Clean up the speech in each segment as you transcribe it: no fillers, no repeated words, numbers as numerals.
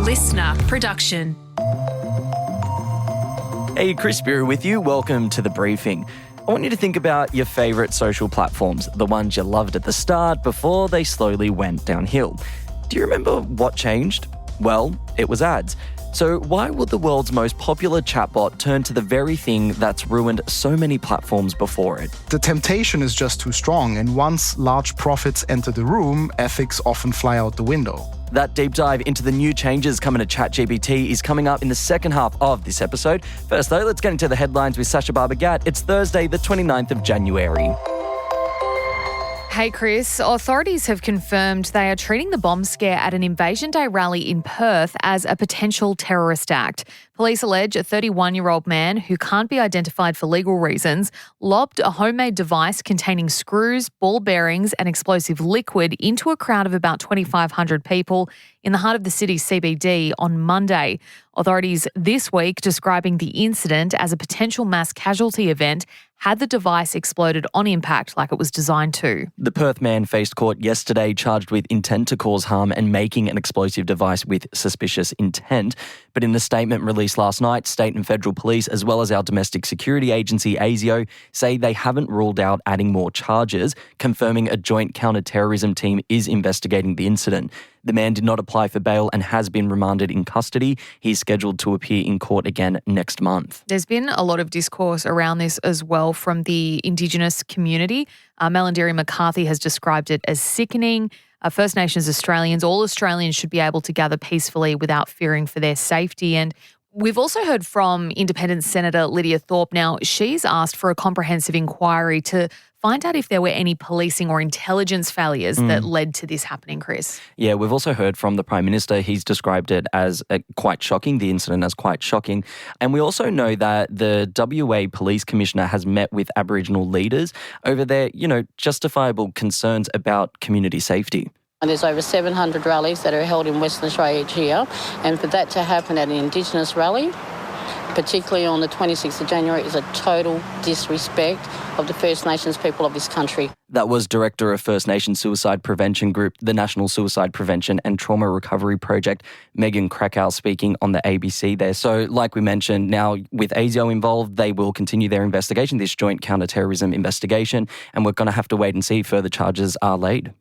listener production. Hey, Chris Spyrou with you. Welcome to The Briefing. I want you to think about your favourite social platforms, the ones you loved at the start before they slowly went downhill. Do you remember what changed? Well, it was ads. So why would the world's most popular chatbot turn to the very thing that's ruined so many platforms before it? The temptation is just too strong, and once large profits enter the room, ethics often fly out the window. That deep dive into the new changes coming to ChatGPT is coming up in the second half of this episode. First though, let's get into the headlines with Sasha Barbagat. It's Thursday, the 29th of January. Hey Chris, authorities have confirmed they are treating the bomb scare at an Invasion Day rally in Perth as a potential terrorist act. Police allege a 31-year-old man who can't be identified for legal reasons lobbed a homemade device containing screws, ball bearings and explosive liquid into a crowd of about 2,500 people in the heart of the city's CBD on Monday. Authorities this week describing the incident as a potential mass casualty event had the device exploded on impact like it was designed to. The Perth man faced court yesterday charged with intent to cause harm and making an explosive device with suspicious intent. But in a statement released last night, state and federal police, as well as our domestic security agency, ASIO, say they haven't ruled out adding more charges, confirming a joint counter-terrorism team is investigating the incident. The man did not apply for bail and has been remanded in custody. He's scheduled to appear in court again next month. There's been a lot of discourse around this as well from the Indigenous community. Melandiri McCarthy has described it as sickening. First Nations Australians, all Australians should be able to gather peacefully without fearing for their safety. And we've also heard from Independent Senator Lydia Thorpe. Now, she's asked for a comprehensive inquiry to find out if there were any policing or intelligence failures that led to this happening, Chris. Yeah, we've also heard from the Prime Minister. He's described it as quite shocking, the incident as quite shocking. And we also know that the WA Police Commissioner has met with Aboriginal leaders over their, justifiable concerns about community safety. And there's over 700 rallies that are held in Western Australia each year. And for that to happen at an Indigenous rally, particularly on the 26th of January, is a total disrespect of the First Nations people of this country. That was Director of First Nations Suicide Prevention Group, the National Suicide Prevention and Trauma Recovery Project, Megan Krakow, speaking on the ABC there. So like we mentioned, now with ASIO involved, they will continue their investigation, this joint counter-terrorism investigation, and we're going to have to wait and see if further charges are laid.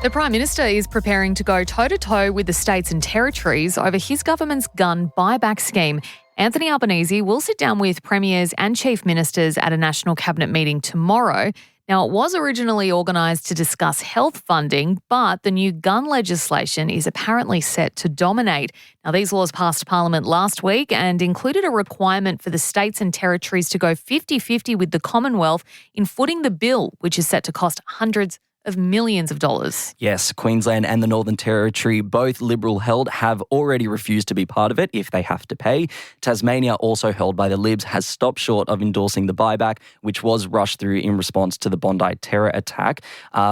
The Prime Minister is preparing to go toe-to-toe with the states and territories over his government's gun buyback scheme. Anthony Albanese will sit down with premiers and chief ministers at a national cabinet meeting tomorrow. Now, it was originally organised to discuss health funding, but the new gun legislation is apparently set to dominate. Now, these laws passed Parliament last week and included a requirement for the states and territories to go 50-50 with the Commonwealth in footing the bill, which is set to cost hundreds of millions of dollars. Yes, Queensland and the Northern Territory, both Liberal held, have already refused to be part of it if they have to pay. Tasmania, also held by the Libs, has stopped short of endorsing the buyback, which was rushed through in response to the Bondi terror attack.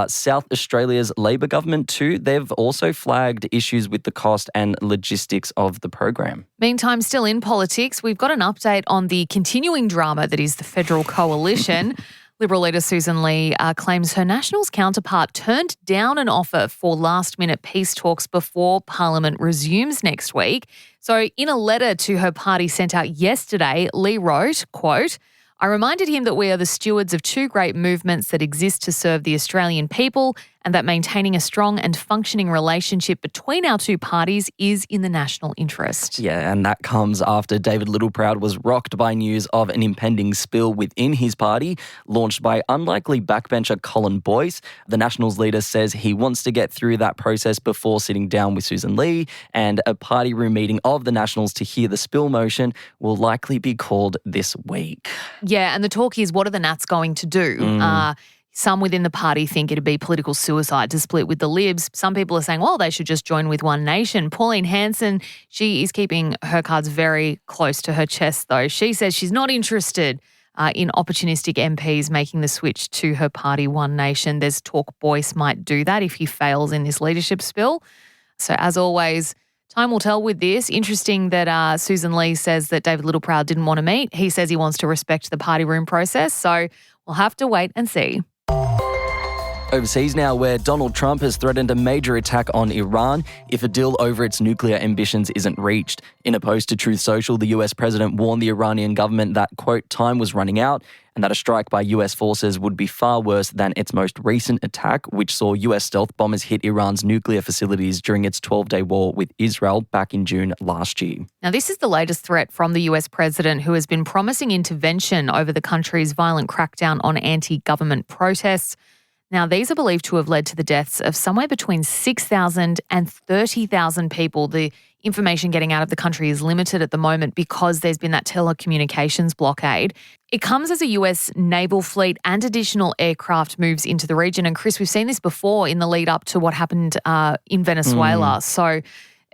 South Australia's Labor government too, they've also flagged issues with the cost and logistics of the program. Meantime, still in politics, we've got an update on the continuing drama that is the federal coalition. Liberal leader Susan Lee claims her Nationals counterpart turned down an offer for last-minute peace talks before Parliament resumes next week. So in a letter to her party sent out yesterday, Lee wrote, quote, "I reminded him that we are the stewards of two great movements that exist to serve the Australian people and that maintaining a strong and functioning relationship between our two parties is in the national interest." Yeah, and that comes after David Littleproud was rocked by news of an impending spill within his party, launched by unlikely backbencher Colin Boyce. The Nationals leader says he wants to get through that process before sitting down with Susan Lee, and a party room meeting of the Nationals to hear the spill motion will likely be called this week. Yeah, and the talk is, what are the Nats going to do? Some within the party think it'd be political suicide to split with the Libs. Some people are saying, well, they should just join with One Nation. Pauline Hanson, she is keeping her cards very close to her chest, though. She says she's not interested in opportunistic MPs making the switch to her party, One Nation. There's talk Boyce might do that if he fails in this leadership spill. So as always, time will tell with this. Interesting that Susan Lee says that David Littleproud didn't want to meet. He says he wants to respect the party room process. So we'll have to wait and see. Overseas now, where Donald Trump has threatened a major attack on Iran if a deal over its nuclear ambitions isn't reached. In a post to Truth Social, the US president warned the Iranian government that, quote, time was running out and that a strike by US forces would be far worse than its most recent attack, which saw US stealth bombers hit Iran's nuclear facilities during its 12-day war with Israel back in June last year. Now, this is the latest threat from the US president, who has been promising intervention over the country's violent crackdown on anti-government protests. Now, these are believed to have led to the deaths of somewhere between 6,000 and 30,000 people. The information getting out of the country is limited at the moment because there's been that telecommunications blockade. It comes as a US naval fleet and additional aircraft moves into the region. And Chris, we've seen this before in the lead up to what happened in Venezuela. So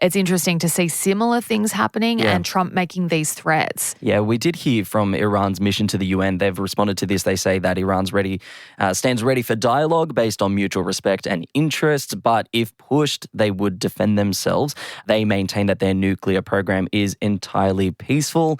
it's interesting to see similar things happening and Trump making these threats. Yeah, we did hear from Iran's mission to the UN. They've responded to this. They say that Iran stands ready for dialogue based on mutual respect and interest, but if pushed, they would defend themselves. They maintain that their nuclear program is entirely peaceful.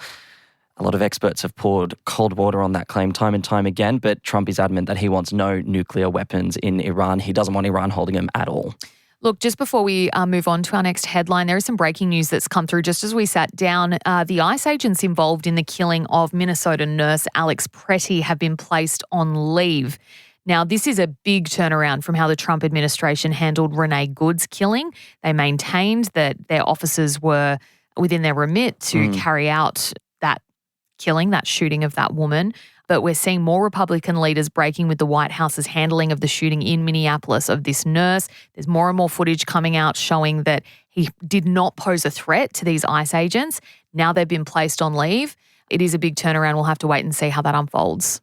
A lot of experts have poured cold water on that claim time and time again, but Trump is adamant that he wants no nuclear weapons in Iran. He doesn't want Iran holding them at all. Look, just before we move on to our next headline, there is some breaking news that's come through just as we sat down. The ICE agents involved in the killing of Minnesota nurse Alex Pretty have been placed on leave. Now, this is a big turnaround from how the Trump administration handled Renee Good's killing. They maintained that their officers were within their remit to carry out that killing, that shooting of that woman. But we're seeing more Republican leaders breaking with the White House's handling of the shooting in Minneapolis of this nurse. There's more and more footage coming out showing that he did not pose a threat to these ICE agents. Now they've been placed on leave. It is a big turnaround. We'll have to wait and see how that unfolds.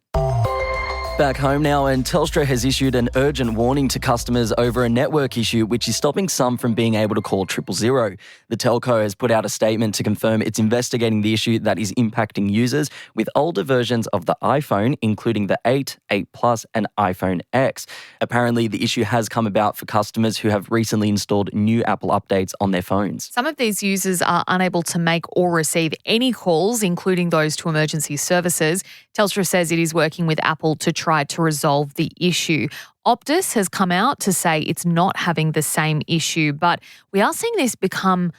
Back home now, and Telstra has issued an urgent warning to customers over a network issue which is stopping some from being able to call 000. The telco has put out a statement to confirm it's investigating the issue that is impacting users with older versions of the iPhone, including the 8, 8 Plus and iPhone X. Apparently, the issue has come about for customers who have recently installed new Apple updates on their phones. Some of these users are unable to make or receive any calls, including those to emergency services. Telstra says it is working with Apple to try to resolve the issue. Optus has come out to say it's not having the same issue, but we are seeing this become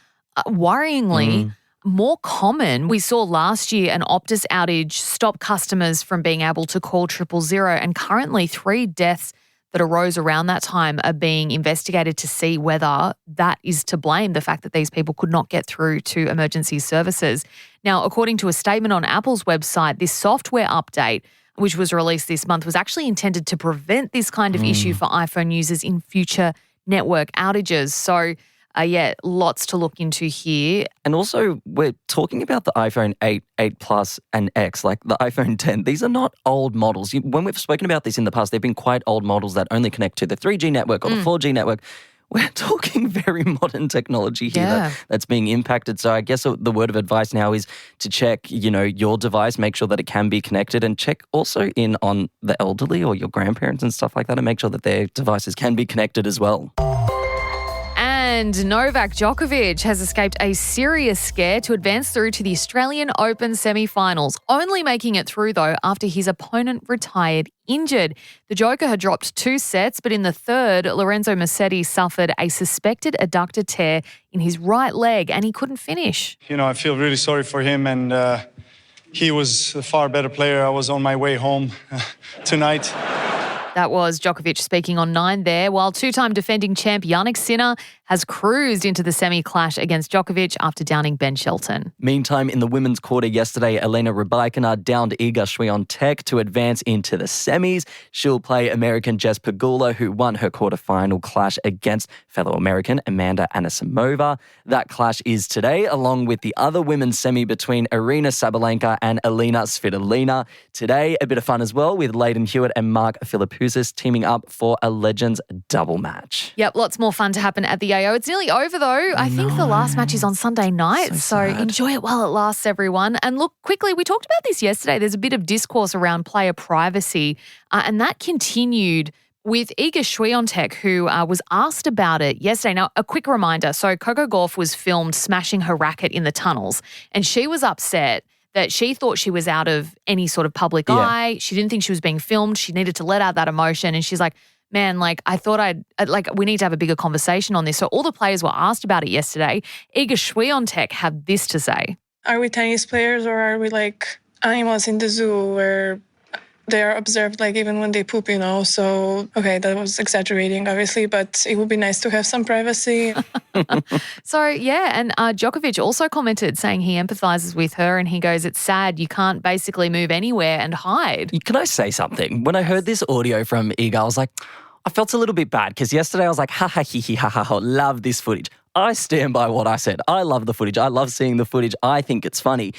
worryingly more common. We saw last year an Optus outage stop customers from being able to call 000, and currently 3 deaths that arose around that time are being investigated to see whether that is to blame, the fact that these people could not get through to emergency services. Now, according to a statement on Apple's website, this software update, which was released this month, was actually intended to prevent this kind of issue for iPhone users in future network outages. So, lots to look into here. And also, we're talking about the iPhone 8, 8 Plus and X, like the iPhone 10. These are not old models. When we've spoken about this in the past, they've been quite old models that only connect to the 3G network or the 4G network. We're talking very modern technology here that's being impacted. So I guess the word of advice now is to check, your device, make sure that it can be connected, and check also in on the elderly or your grandparents and stuff like that, and make sure that their devices can be connected as well. And Novak Djokovic has escaped a serious scare to advance through to the Australian Open semi-finals, only making it through, though, after his opponent retired injured. The Joker had dropped 2 sets, but in the third, Lorenzo Musetti suffered a suspected adductor tear in his right leg and he couldn't finish. I feel really sorry for him, and he was a far better player. I was on my way home tonight. That was Djokovic speaking on 9 there, while 2-time defending champ Jannik Sinner has cruised into the semi-clash against Djokovic after downing Ben Shelton. Meantime, in the women's quarter yesterday, Elena Rybakina downed Iga Swiatek to advance into the semis. She'll play American Jess Pegula, who won her quarterfinal clash against fellow American Amanda Anisimova. That clash is today, along with the other women's semi between Arina Sabalenka and Elena Svitolina. Today, a bit of fun as well, with Leighton Hewitt and Mark Philippoussis teaming up for a Legends double match. Yep, lots more fun to happen at the AO. It's nearly over, though. I think the last match is on Sunday night, so enjoy it while it lasts, everyone. And look, quickly, we talked about this yesterday. There's a bit of discourse around player privacy, and that continued with Iga Swiatek, who was asked about it yesterday. Now, a quick reminder. So Coco Gauff was filmed smashing her racket in the tunnels, and she was upset that she thought she was out of any sort of public eye. She didn't think she was being filmed. She needed to let out that emotion. And she's like, man, like I thought we need to have a bigger conversation on this. So all the players were asked about it yesterday. Iga Swiatek had this to say. Are we tennis players or are we like animals in the zoo where they are observed like even when they poop, So, okay, that was exaggerating, obviously, but it would be nice to have some privacy. So, yeah, and Djokovic also commented saying he empathizes with her and he goes, it's sad, you can't basically move anywhere and hide. Can I say something? When I heard this audio from Iga, I was like, I felt a little bit bad because yesterday I was like, ha ha he ha ha ha, love this footage. I stand by what I said. I love the footage. I love seeing the footage. I think it's funny.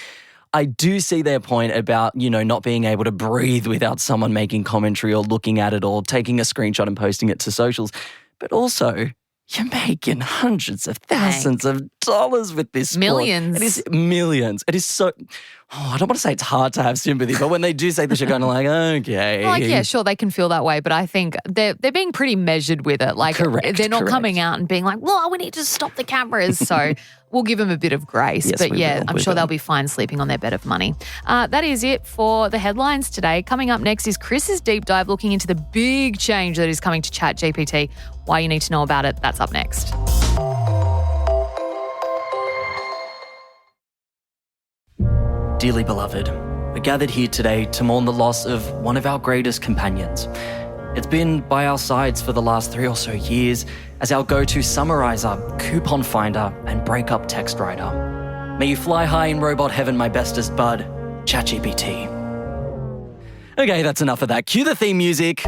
I do see their point about, not being able to breathe without someone making commentary or looking at it or taking a screenshot and posting it to socials. But also, you're making hundreds of thousands of dollars with this sport. Millions. It is millions. It is so... I don't want to say it's hard to have sympathy, but when they do say this, you're kind of like, okay. Like, yeah, sure, they can feel that way, but I think they're being pretty measured with it. Like, they're not coming out and being like, well, we need to stop the cameras. So we'll give them a bit of grace. Yes, but yeah, I'm sure they'll be fine sleeping on their bed of money. That is it for the headlines today. Coming up next is Chris's deep dive looking into the big change that is coming to ChatGPT. Why you need to know about it, that's up next. Dearly beloved, we're gathered here today to mourn the loss of one of our greatest companions. It's been by our sides for the last 3 or so years as our go-to summarizer, coupon finder, and breakup text writer. May you fly high in robot heaven, my bestest bud, ChatGPT. Okay, that's enough of that. Cue the theme music.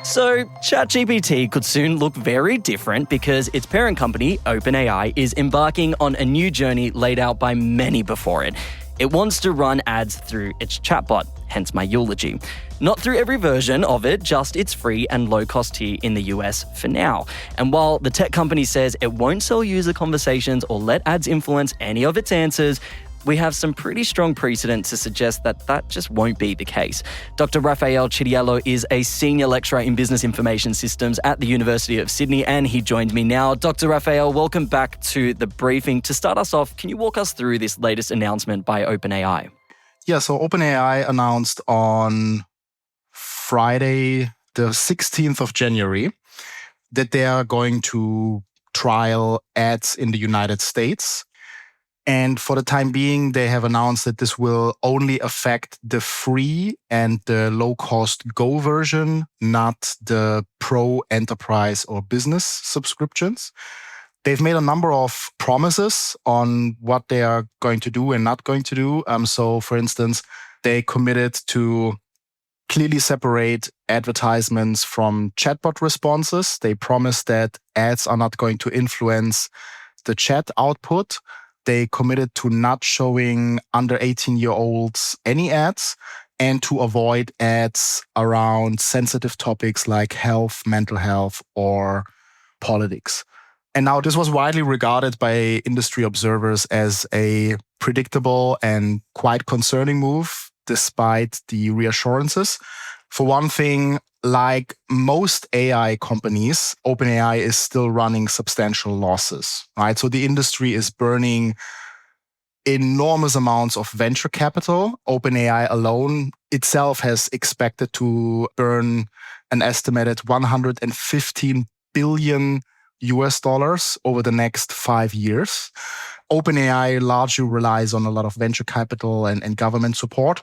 So, ChatGPT could soon look very different because its parent company, OpenAI, is embarking on a new journey laid out by many before it. It wants to run ads through its chatbot, hence my eulogy. Not through every version of it, just its free and low-cost tier in the US for now. And while the tech company says it won't sell user conversations or let ads influence any of its answers, we have some pretty strong precedent to suggest that that just won't be the case. Dr. Raffaele Ciriello is a senior lecturer in business information systems at the University of Sydney, and he joined me now. Dr. Raffaele, welcome back to the briefing. To start us off, can you walk us through this latest announcement by OpenAI? Yeah, so OpenAI announced on Friday, the 16th of January, that they are going to trial ads in the United States. And for the time being, they have announced that this will only affect the free and the low-cost Go version, not the Pro, Enterprise, or Business subscriptions. They've made a number of promises on what they are going to do and not going to do. So, for instance, they committed to clearly separate advertisements from chatbot responses. They promised that ads are not going to influence the chat output. They committed to not showing under 18-year-olds any ads and to avoid ads around sensitive topics like health, mental health, or politics. And now this was widely regarded by industry observers as a predictable and quite concerning move, despite the reassurances. For one thing, like most AI companies, OpenAI is still running substantial losses, right? So the industry is burning enormous amounts of venture capital. OpenAI alone itself has expected to burn an estimated 115 billion US dollars over the next 5 years. OpenAI largely relies on a lot of venture capital and government support.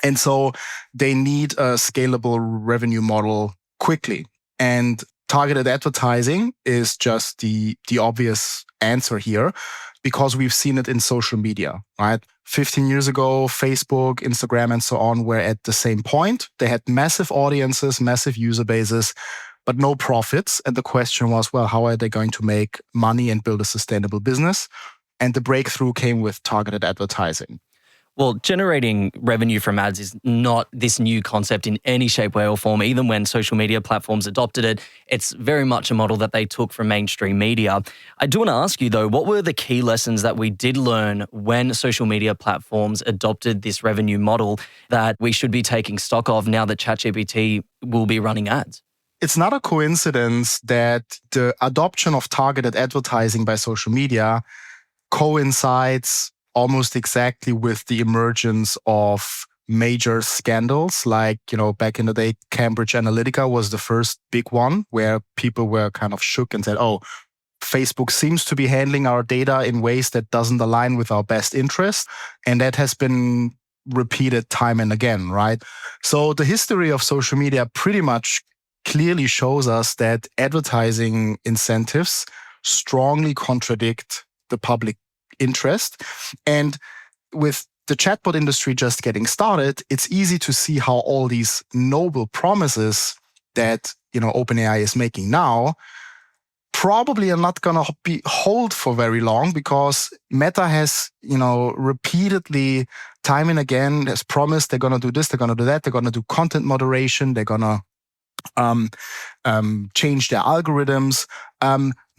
And so they need a scalable revenue model quickly. And targeted advertising is just the obvious answer here because we've seen it in social media, right? 15 years ago, Facebook, Instagram, and so on were at the same point. They had massive audiences, massive user bases, but no profits. And the question was, well, how are they going to make money and build a sustainable business? And the breakthrough came with targeted advertising. Well, generating revenue from ads is not this new concept in any shape, way or form. Even when social media platforms adopted it, it's very much a model that they took from mainstream media. I do want to ask you, though, what were the key lessons that we did learn when social media platforms adopted this revenue model that we should be taking stock of now that ChatGPT will be running ads? It's not a coincidence that the adoption of targeted advertising by social media coincides almost exactly with the emergence of major scandals, like, back in the day, Cambridge Analytica was the first big one where people were kind of shook and said, oh, Facebook seems to be handling our data in ways that doesn't align with our best interest. And that has been repeated time and again, right? So the history of social media pretty much clearly shows us that advertising incentives strongly contradict the public interest. And with the chatbot industry just getting started, it's easy to see how all these noble promises that, OpenAI is making now probably are not going to be hold for very long, because Meta has, repeatedly, time and again, has promised they're going to do this, they're going to do that, they're going to do content moderation, they're going to change their algorithms.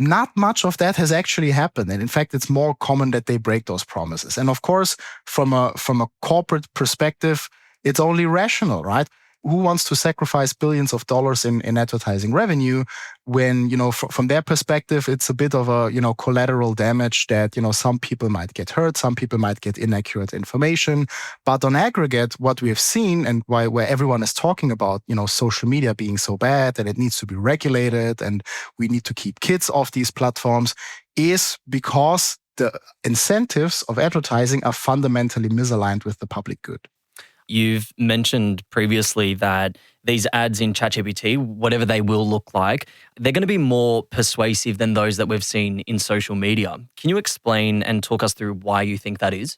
Not much of that has actually happened, and in fact, it's more common that they break those promises. And of course, from a corporate perspective, it's only rational, right? Who wants to sacrifice billions of dollars in advertising revenue when, from their perspective, it's a bit of a, collateral damage that, some people might get hurt, some people might get inaccurate information. But on aggregate, what we have seen, and where everyone is talking about, social media being so bad and it needs to be regulated and we need to keep kids off these platforms, is because the incentives of advertising are fundamentally misaligned with the public good. You've mentioned previously that these ads in ChatGPT, whatever they will look like, they're going to be more persuasive than those that we've seen in social media. Can you explain and talk us through why you think that is?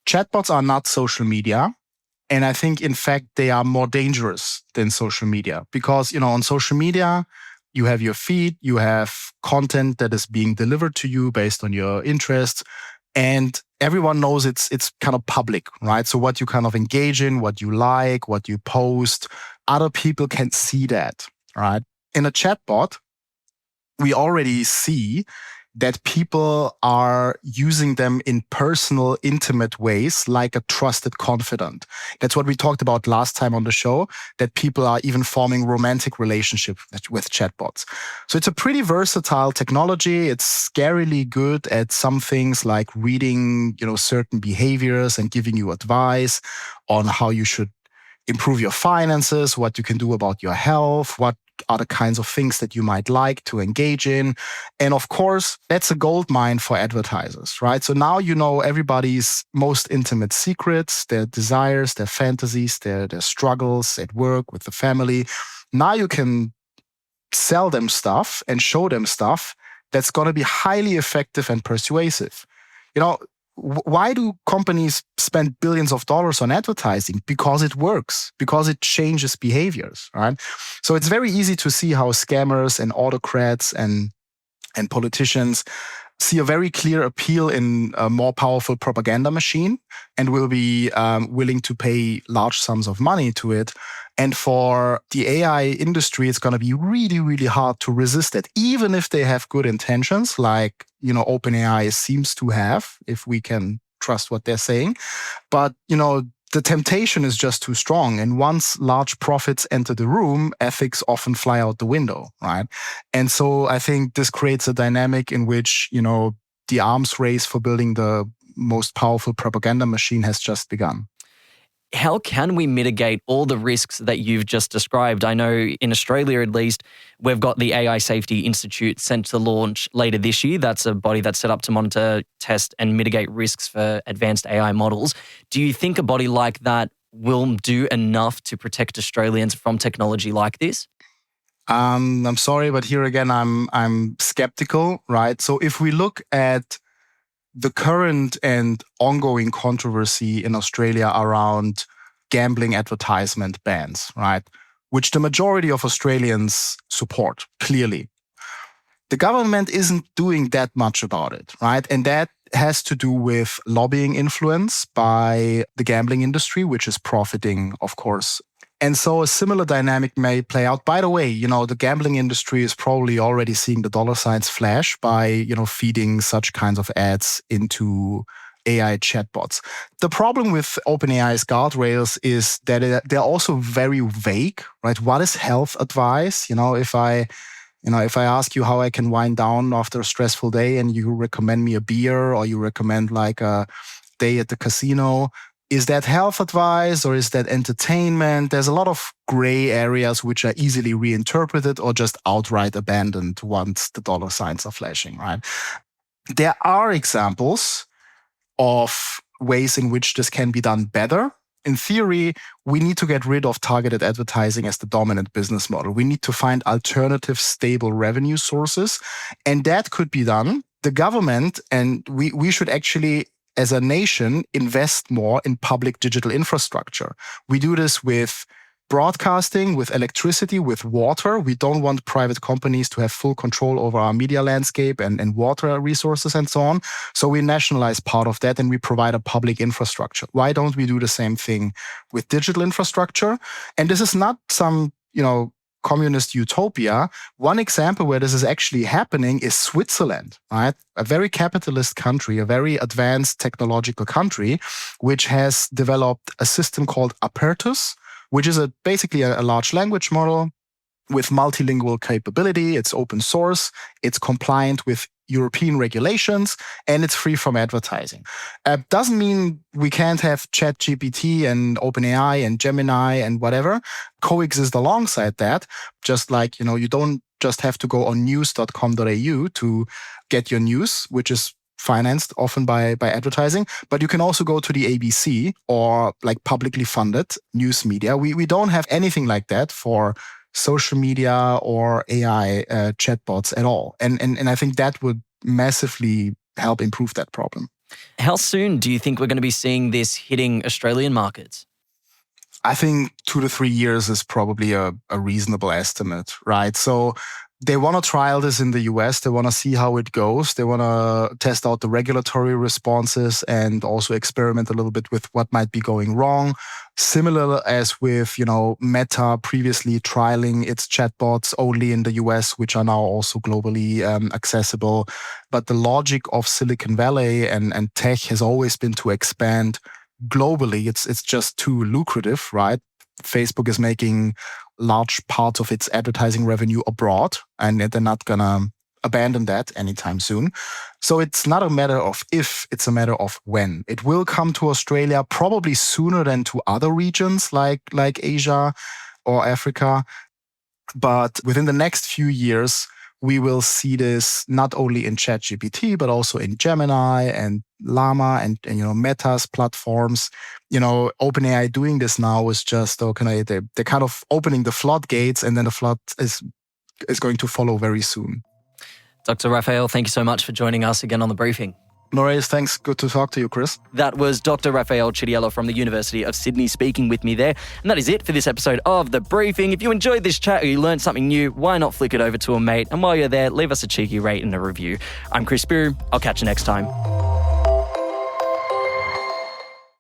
Chatbots are not social media. And I think, in fact, they are more dangerous than social media because, on social media, you have your feed, you have content that is being delivered to you based on your interests. And everyone knows it's kind of public, right? So what you kind of engage in, what you like, what you post, other people can see that, right? In a chatbot, we already see that people are using them in personal, intimate ways, like a trusted confidant. That's what we talked about last time on the show, that people are even forming romantic relationships with chatbots. So it's a pretty versatile technology. It's scarily good at some things like reading, certain behaviors and giving you advice on how you should improve your finances, what you can do about your health, what are the kinds of things that you might like to engage in. And of course, that's a gold mine for advertisers, right? So now you know everybody's most intimate secrets, their desires, their fantasies, their struggles at work, with the family. Now you can sell them stuff and show them stuff that's going to be highly effective and persuasive. Why do companies spend billions of dollars on advertising? Because it works, because it changes behaviors, right? So it's very easy to see how scammers and autocrats and politicians see a very clear appeal in a more powerful propaganda machine and will be willing to pay large sums of money to it. And for the AI industry, it's going to be really, really hard to resist it, even if they have good intentions, like, OpenAI seems to have, if we can trust what they're saying. But, the temptation is just too strong. And once large profits enter the room, ethics often fly out the window, right? And so I think this creates a dynamic in which, the arms race for building the most powerful propaganda machine has just begun. How can we mitigate all the risks that you've just described? I know in Australia, at least, we've got the AI Safety Institute sent to launch later this year. That's a body that's set up to monitor, test and mitigate risks for advanced AI models. Do you think a body like that will do enough to protect Australians from technology like this? I'm sorry, but here again, I'm skeptical, right? So if we look at the current and ongoing controversy in Australia around gambling advertisement bans, right? Which the majority of Australians support, clearly. The government isn't doing that much about it, right? And that has to do with lobbying influence by the gambling industry, which is profiting, of course. And so a similar dynamic may play out. By the way, the gambling industry is probably already seeing the dollar signs flash by, feeding such kinds of ads into AI chatbots. The problem with OpenAI's guardrails is that they're also very vague, right? What is health advice? If I ask you how I can wind down after a stressful day and you recommend me a beer or you recommend like a day at the casino, Is that health advice or is that entertainment? There's a lot of gray areas which are easily reinterpreted or just outright abandoned once the dollar signs are flashing, right? There are examples of ways in which this can be done better. In theory, we need to get rid of targeted advertising as the dominant business model. We need to find alternative, stable revenue sources, and that could be done. The government, and we should actually, as a nation, invest more in public digital infrastructure. We do this with broadcasting, with electricity, with water. We don't want private companies to have full control over our media landscape and water resources and so on. So we nationalize part of that and we provide a public infrastructure. Why don't we do the same thing with digital infrastructure? And this is not some, communist utopia. One example where this is actually happening is Switzerland, right? A very capitalist country, a very advanced technological country, which has developed a system called Apertus, which is basically a large language model with multilingual capability. It's open source, it's compliant with European regulations, and it's free from advertising. Doesn't mean we can't have ChatGPT and OpenAI and Gemini and whatever coexist alongside that. Just like, you don't just have to go on news.com.au to get your news, which is financed often by advertising, but you can also go to the ABC or like publicly funded news media. We don't have anything like that for social media or AI chatbots at all. And I think that would massively help improve that problem. How soon do you think we're going to be seeing this hitting Australian markets? I think 2 to 3 years is probably a reasonable estimate, right? So they want to trial this in the US. They want to see how it goes. They want to test out the regulatory responses and also experiment a little bit with what might be going wrong. Similar as with, Meta previously trialing its chatbots only in the US, which are now also globally accessible. But the logic of Silicon Valley and tech has always been to expand globally. It's just too lucrative, right? Facebook is making large parts of its advertising revenue abroad, and they're not going to abandon that anytime soon. So it's not a matter of if, it's a matter of when. It will come to Australia probably sooner than to other regions like Asia or Africa. But within the next few years, we will see this not only in ChatGPT, but also in Gemini and Llama and Meta's platforms. OpenAI doing this now is just, they're kind of opening the floodgates, and then the flood is going to follow very soon. Dr. Raffaele, thank you so much for joining us again on The Briefing. No worries, thanks. Good to talk to you, Chris. That was Dr. Raffaele Ciriello from the University of Sydney speaking with me there. And that is it for this episode of The Briefing. If you enjoyed this chat or you learned something new, why not flick it over to a mate? And while you're there, leave us a cheeky rate and a review. I'm Chris Spyrou. I'll catch you next time.